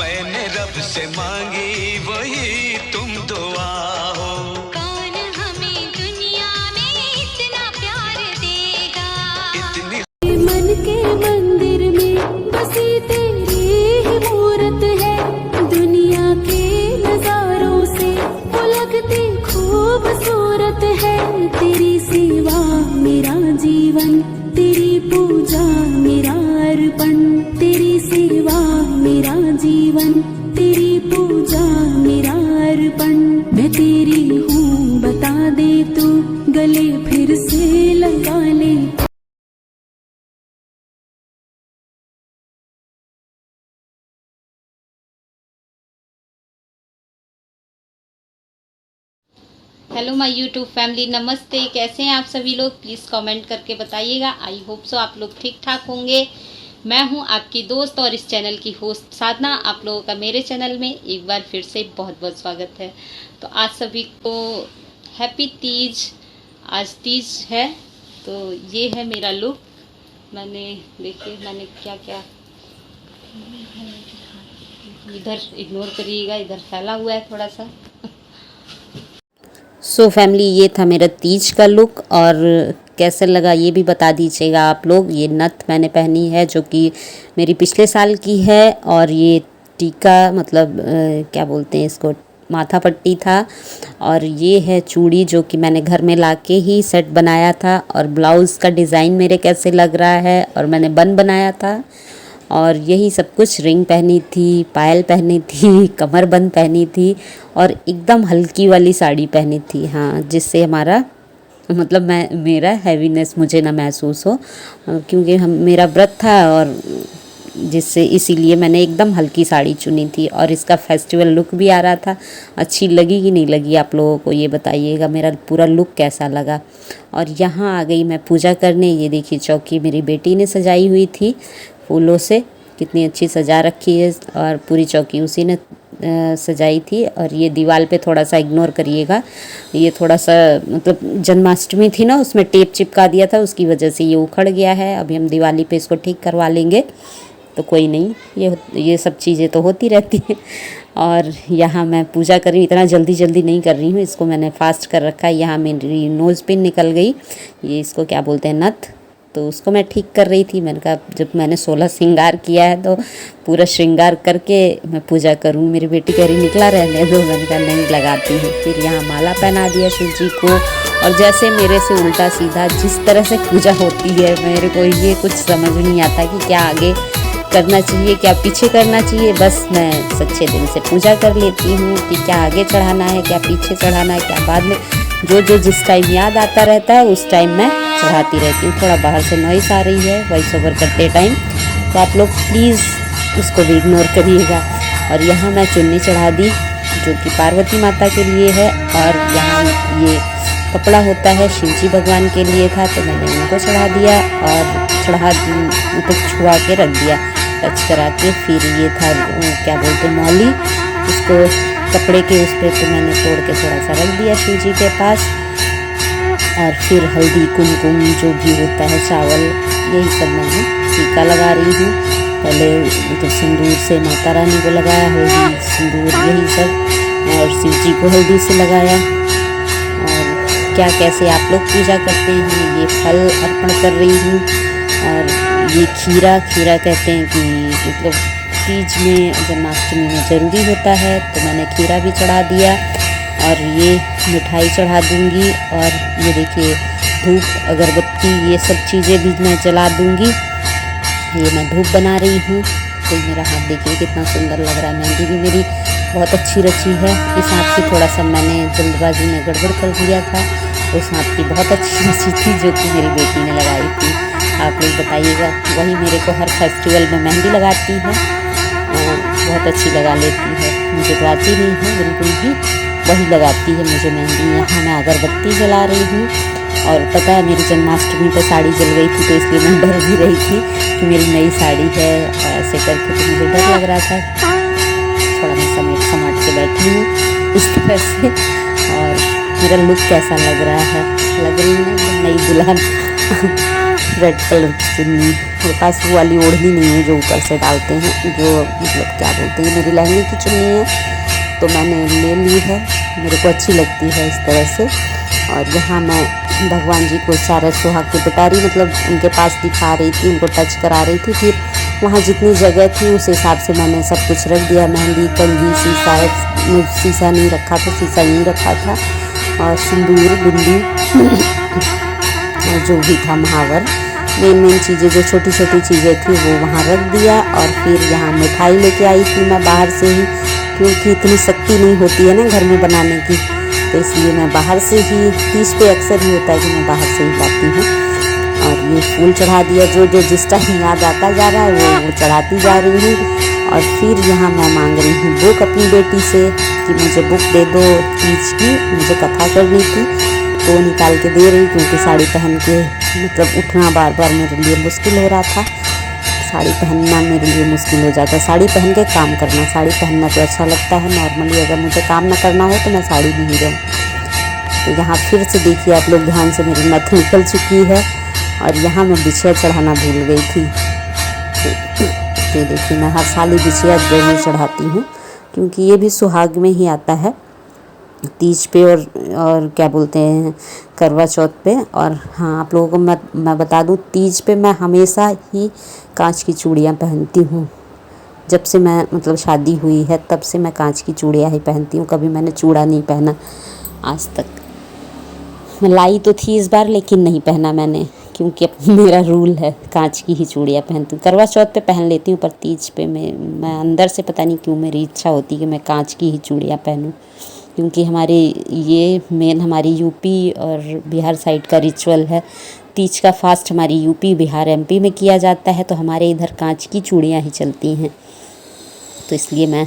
मैंने रब से मांगी वही तुम दुआ हो। कौन हमें दुनिया में इतना प्यार देगा। इतनी मन के मंदिर में बसी तेरी ही मूरत है, दुनिया के नजारों से वो लगती खूबसूरत है। तेरी सेवा मेरा जीवन, तेरी पूजा मेरा अर्पण, तेरी सेवा मेरा जीवन, तेरी पूजा मेरा अर्पण। मैं तेरी हूँ बता दे तू, गले फिर से लगा ले। हेलो माय यूट्यूब फैमिली, नमस्ते। कैसे हैं आप सभी लोग? प्लीज़ कमेंट करके बताइएगा। आई होप सो आप लोग ठीक ठाक होंगे। मैं हूं आपकी दोस्त और इस चैनल की होस्ट साधना। आप लोगों का मेरे चैनल में एक बार फिर से बहुत बहुत स्वागत है। तो आज सभी को हैप्पी तीज। आज तीज है तो ये है मेरा लुक। मैंने क्या क्या इधर इग्नोर करिएगा, इधर फैला हुआ है थोड़ा सा। सो फैमिली, ये था मेरा तीज का लुक और कैसे लगा ये भी बता दीजिएगा आप लोग। ये नथ मैंने पहनी है जो कि मेरी पिछले साल की है, और ये टीका मतलब क्या बोलते हैं इसको, माथा पट्टी था। और ये है चूड़ी जो कि मैंने घर में लाके ही सेट बनाया था। और ब्लाउज़ का डिज़ाइन मेरे कैसे लग रहा है, और मैंने बन बनाया था। और यही सब कुछ, रिंग पहनी थी, पायल पहनी थी, कमर बंद पहनी थी, और एकदम हल्की वाली साड़ी पहनी थी। हाँ, जिससे हमारा मतलब मेरा हैवीनेस मुझे ना महसूस हो, क्योंकि मेरा व्रत था, और जिससे इसीलिए मैंने एकदम हल्की साड़ी चुनी थी। और इसका फेस्टिवल लुक भी आ रहा था। अच्छी लगी कि नहीं लगी आप लोगों को ये बताइएगा, मेरा पूरा लुक कैसा लगा। और यहाँ आ गई मैं पूजा करने। ये देखिए चौकी मेरी बेटी ने सजाई हुई थी फूलों से, कितनी अच्छी सजा रखी है। और पूरी चौकी उसी ने सजाई थी। और ये दीवार पे थोड़ा सा इग्नोर करिएगा, ये थोड़ा सा मतलब जन्माष्टमी थी ना, उसमें टेप चिपका दिया था, उसकी वजह से ये उखड़ गया है। अभी हम दिवाली पे इसको ठीक करवा लेंगे, तो कोई नहीं, ये सब चीज़ें तो होती रहती हैं। और यहाँ मैं पूजा कर रही हूँ, इतना जल्दी जल्दी नहीं कर रही हूँ, इसको मैंने फास्ट कर रखा है। यहाँ मेरी नोज़ पिन निकल गई, ये इसको क्या बोलते हैं, नथ, तो उसको मैं ठीक कर रही थी। मैंने कहा जब मैंने 16 श्रृंगार किया है तो पूरा श्रृंगार करके मैं पूजा करूँ। मेरी बेटी कह रही निकला रहने दो, मैंने कहा नहीं, लगाती हूँ। फिर यहाँ माला पहना दिया शिव जी को। और जैसे मेरे से उल्टा सीधा जिस तरह से पूजा होती है, मेरे को ये कुछ समझ नहीं आता कि क्या आगे करना चाहिए, क्या पीछे करना चाहिए। बस मैं सच्चे दिल से पूजा कर लेती हूँ कि क्या आगे चढ़ाना है, क्या पीछे चढ़ाना है, क्या बाद में, जो जिस टाइम याद आता रहता है उस टाइम मैं चढ़ाती रहती हूँ। थोड़ा बाहर से नॉइस आ रही है वॉइस ओवर करते टाइम, तो आप लोग प्लीज़ उसको भी इग्नोर करिएगा। और यहाँ मैं चुन्नी चढ़ा दी जो कि पार्वती माता के लिए है। और यहाँ ये कपड़ा होता है शिव जी भगवान के लिए था, तो मैंने उनको चढ़ा दिया और मतलब छुआ के रख दिया, टच करा के। फिर ये था क्या बोलते मौली, उसको कपड़े के उस पर तो मैंने तोड़ के थोड़ा सा रख दिया शिव जी के पास। और फिर हल्दी कुमकुम जो भी होता है, चावल, यही सब मैंने टीका लगा रही हूँ। पहले मतलब सिंदूर से माता रानी को लगाया, हल्दी सिंदूर यही सब, और शिव जी को हल्दी से लगाया। और क्या कैसे आप लोग पूजा करते हैं, ये फल अर्पण कर रही हूँ। और ये खीरा कहते हैं कि मतलब तीज में, जन्माष्टमी में ज़रूरी होता है, तो मैंने खीरा भी चढ़ा दिया। और ये मिठाई चढ़ा दूँगी। और ये देखिए धूप, अगरबत्ती, ये सब चीज़ें भी मैं जला दूँगी। ये मैं धूप बना रही हूँ। तो मेरा हाथ देखिए कितना सुंदर लग रहा है। मेहंदी भी मेरी बहुत अच्छी रची है। इस हाथ की थोड़ा सा मैंने जल्दबाजी में गड़बड़ कर दिया था, उस हाथ की बहुत अच्छी रची थी जो कि मेरी बेटी ने लगाई थी। आप लोग बताइएगा, वही मेरे को हर फेस्टिवल में मेहंदी लगाती है, बहुत अच्छी लगा लेती है। मुझे तो आती नहीं है बिल्कुल भी, वही लगाती है मुझे मेहंदी। यहाँ मैं अगरबत्ती जला रही हूँ। और पता है मेरी जन्माष्टमी पर साड़ी जल गई थी, तो इसलिए मैं डर भी रही थी कि मेरी नई साड़ी है, ऐसे करके तो मुझे डर लग रहा था। थोड़ा मैं समेट के बैठी हूँ इस तरह से। और मेरा लुक कैसा लग रहा है, लग रही है नई दुल्हन। रेड कलर की चुन्नी, मेरे पास वो वाली ओढ़नी नहीं है जो ऊपर से डालते हैं, जो मतलब क्या बोलते हैं, मेरी लहंगे की चुन्नी है तो मैंने ले ली है, मेरे को अच्छी लगती है इस तरह से। और यहाँ मैं भगवान जी को सारा सुहाग के पिटारी मतलब उनके पास दिखा रही थी, उनको टच करा रही थी। फिर वहाँ जितनी जगह थी उस हिसाब से मैंने सब कुछ रख दिया, मेहंदी, कंघी, शीशा नहीं रखा था, शीशा नहीं रखा था, और सिंदूर, बिंदी जो भी था, महावर, मेन चीज़ें जो छोटी छोटी चीज़ें थी वो वहाँ रख दिया। और फिर यहाँ मिठाई लेके आई थी मैं बाहर से ही, क्योंकि इतनी शक्ति नहीं होती है ना घर में बनाने की, तो इसलिए मैं बाहर से ही, तीज पे अक्सर ही होता है कि मैं बाहर से ही लाती हूँ। और ये फूल चढ़ा दिया, जो जिस टाइम याद आता जा रहा है वो चढ़ाती जा रही हूँ। और फिर यहाँ मैं मांग रही हूँ बुक अपनी बेटी से कि मुझे बुक दे दो तीज की, मुझे कथा करनी थी, तो निकाल के दे रही, क्योंकि साड़ी पहन के मतलब उठना बार बार मेरे लिए मुश्किल हो रहा था, साड़ी पहनना मेरे लिए मुश्किल हो जाता है, साड़ी पहन के काम करना, साड़ी पहनना तो अच्छा लगता है नॉर्मली, अगर मुझे काम ना करना हो तो मैं साड़ी में ही रहूँ। तो यहाँ फिर से देखिए आप लोग ध्यान से, मेरी नथ निकल चुकी है और यहाँ मैं बिछिया चढ़ाना भूल गई थी। तो देखिए मैं हर साल ही बिछिया जरूर चढ़ाती हूँ, क्योंकि ये भी सुहाग में ही आता है, तीज पे और क्या बोलते हैं करवा चौथ पे। और हाँ आप लोगों को मैं बता दूँ, तीज पे मैं हमेशा ही कांच की चूड़ियाँ पहनती हूँ। जब से मैं मतलब शादी हुई है तब से मैं कांच की चूड़ियाँ ही पहनती हूँ, कभी मैंने चूड़ा नहीं पहना आज तक। मैं लाई तो थी इस बार लेकिन नहीं पहना मैंने, क्योंकि अब मेरा रूल है कांच की ही चूड़ियाँ पहनती हूँ। करवा चौथ पे पहन लेती हूँ, पर तीज पे मैं अंदर से पता नहीं क्यों मेरी इच्छा होती है कि मैं कांच की ही चूड़ियाँ पहनूँ, क्योंकि हमारे ये मेन हमारी यूपी और बिहार साइड का रिचुअल है। तीज का फास्ट हमारी यूपी, बिहार, एमपी में किया जाता है, तो हमारे इधर कांच की चूड़ियाँ ही चलती हैं, तो इसलिए मैं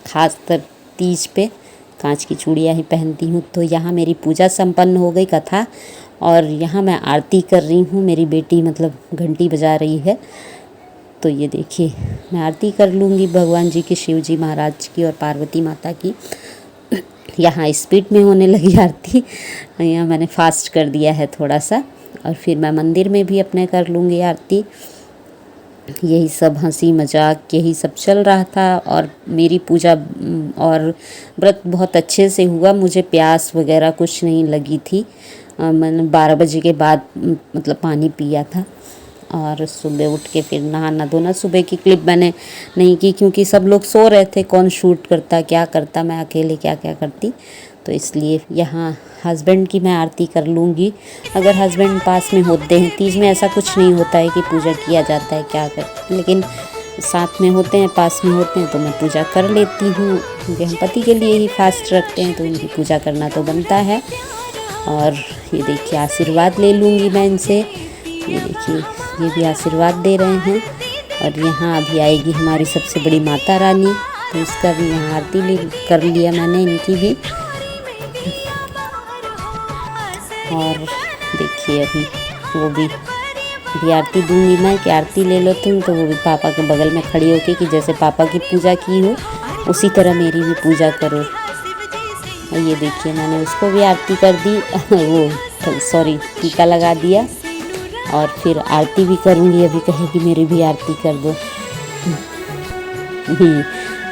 ख़ासकर तीज पे कांच की चूड़ियाँ ही पहनती हूँ। तो यहाँ मेरी पूजा संपन्न हो गई, कथा, और यहाँ मैं आरती कर रही हूँ, मेरी बेटी मतलब घंटी बजा रही है। तो ये देखिए मैं आरती कर लूँगी भगवान जी की, शिव जी महाराज की और पार्वती माता की। यहाँ स्पीड में होने लगी आरती, यहाँ मैंने फास्ट कर दिया है थोड़ा सा। और फिर मैं मंदिर में भी अपने कर लूँगी आरती। यही सब हंसी मजाक यही सब चल रहा था, और मेरी पूजा और व्रत बहुत अच्छे से हुआ। मुझे प्यास वगैरह कुछ नहीं लगी थी। मैंने 12 बजे के बाद मतलब पानी पिया था, और सुबह उठ के फिर नहाना धोना। सुबह की क्लिप मैंने नहीं की, क्योंकि सब लोग सो रहे थे, कौन शूट करता क्या करता, मैं अकेले क्या क्या करती, तो इसलिए यहाँ हस्बैंड की मैं आरती कर लूँगी, अगर हस्बैंड पास में होते हैं। तीज में ऐसा कुछ नहीं होता है कि पूजा किया जाता है क्या कर, लेकिन साथ में होते हैं, पास में होते हैं, तो मैं पूजा कर लेती हूँ, क्योंकि हम पति के लिए ही फास्ट रखते हैं, तो उनकी पूजा करना तो बनता है। और ये देखिए आशीर्वाद ले लूँगी मैं इनसे, ये देखिए ये भी आशीर्वाद दे रहे हैं। और यहाँ अभी आएगी हमारी सबसे बड़ी माता रानी, तो इसका भी यहाँ आरती कर लिया मैंने, इनकी भी। और देखिए अभी वो भी आरती दूंगी मैं, कि आरती ले लो तुम, तो वो भी पापा के बगल में खड़ी होके कि जैसे पापा की पूजा की हो उसी तरह मेरी भी पूजा करो। और ये देखिए मैंने उसको भी आरती कर दी, वो सॉरी टीका लगा दिया, और फिर आरती भी करूँगी। अभी कहेगी मेरी भी आरती कर दो,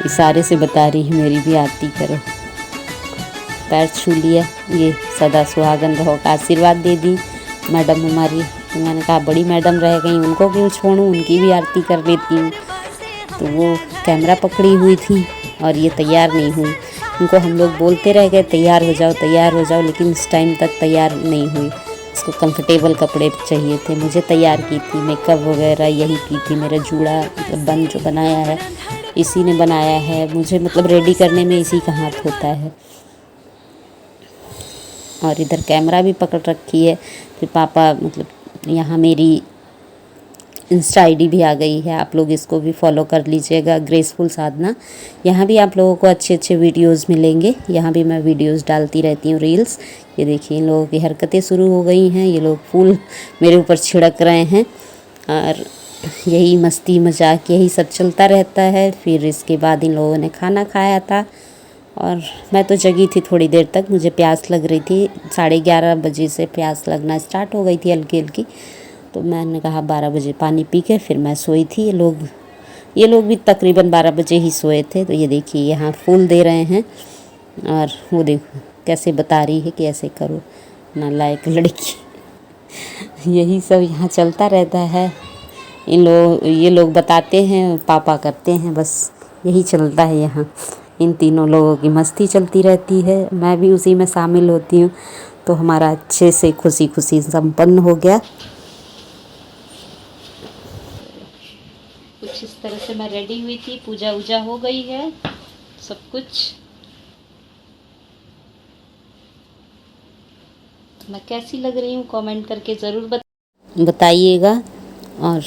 इशारे से बता रही है मेरी भी आरती करो। पैर छू लिया, ये सदा सुहागन रहो का आशीर्वाद दे दी मैडम हमारी। तो मैंने कहा बड़ी मैडम रह गई, उनको क्यों छोड़ूं, उनकी भी आरती कर लेती हूँ। तो वो कैमरा पकड़ी हुई थी और ये तैयार नहीं हुई। उनको हम लोग बोलते रह गए तैयार हो जाओ तैयार हो जाओ, लेकिन इस टाइम तक तैयार नहीं हुई। इसको कंफर्टेबल कपड़े चाहिए थे, मुझे तैयार की थी, मेकअप वगैरह यही की थी। मेरा जूड़ा मतलब बन जो बनाया है इसी ने बनाया है, मुझे मतलब रेडी करने में इसी का हाथ होता है। और इधर कैमरा भी पकड़ रखी है। फिर पापा मतलब यहाँ मेरी इंस्टा आईडी भी आ गई है, आप लोग इसको भी फॉलो कर लीजिएगा, ग्रेसफुल साधना। यहाँ भी आप लोगों को अच्छे अच्छे वीडियोस मिलेंगे, यहाँ भी मैं वीडियोस डालती रहती हूँ, रील्स। ये देखिए इन लोगों की हरकतें शुरू हो गई हैं, ये लोग फूल मेरे ऊपर छिड़क रहे हैं, और यही मस्ती मजाक यही सब चलता रहता है। फिर इसके बाद इन लोगों ने खाना खाया था, और मैं तो जगी थी थोड़ी देर तक, मुझे प्यास लग रही थी। 11:30 बजे से प्यास लगना स्टार्ट हो गई थी हल्की हल्की। तो मैंने कहा 12 बजे पानी पी के फिर मैं सोई थी। ये लोग भी तकरीबन 12 बजे ही सोए थे। तो ये देखिए यहाँ फूल दे रहे हैं और वो देखो कैसे बता रही है कि ऐसे करो, नालायक लड़की। यही सब यहाँ चलता रहता है। ये लोग बताते हैं, पापा करते हैं, बस यही चलता है यहाँ। इन तीनों लोगों की मस्ती चलती रहती है, मैं भी उसी में शामिल होती हूँ। तो हमारा अच्छे से खुशी खुशी संपन्न हो गया। कुछ इस तरह से मैं रेडी हुई थी, पूजा वूजा हो गई है सब कुछ। मैं कैसी लग रही हूँ कमेंट करके ज़रूर बताइएगा। और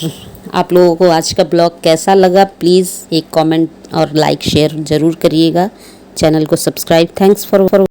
आप लोगों को आज का ब्लॉग कैसा लगा प्लीज़ एक कमेंट और लाइक शेयर ज़रूर करिएगा। चैनल को सब्सक्राइब। Thanks for